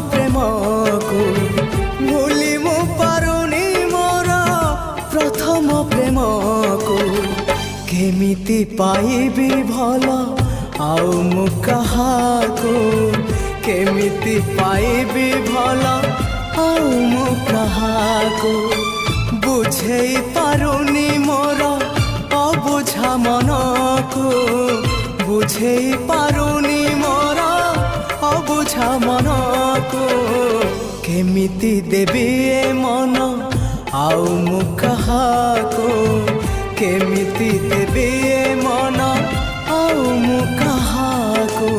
प्रेम को भूली मु पारुनी मोर प्रथम प्रेम को केमिति पाइबी भल आउ मु कहाको केमिति पाइबी भल आउ मु कहाको बुझेई पारुनी मोर अबुझा मन को बुझेई पारुनी मोर अबुझा मन को केमिति देबी ए मन आउ मु कहाको केमिति देबी ए मन आउ मु कहाको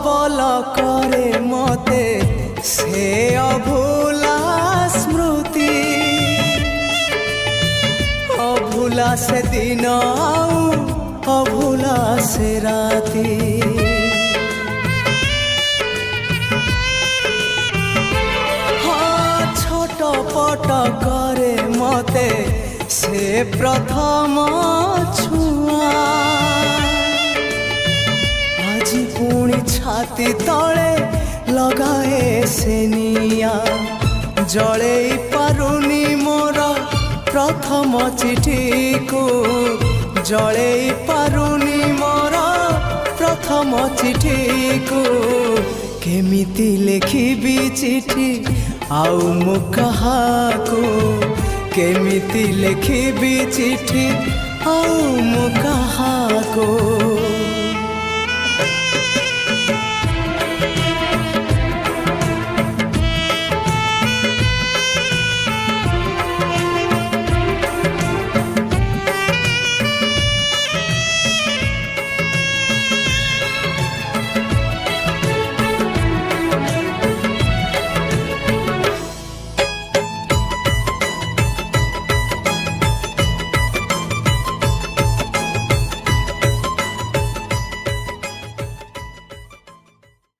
बल करे मते से अभूला स्मृति अभूला से दिन आउ अभूला से राती हाँ छोट पट करे मते से प्रथम छुआ पुणी छाती तले लगाए से निया जड़े पारुनी मोर प्रथम चिठी को जड़े पारुनी मोर प्रथम चिठी को केमिति लिखिबी चिठी आउ मु कहाको केमिति लिखिबी चिठी आउ मु कहाको।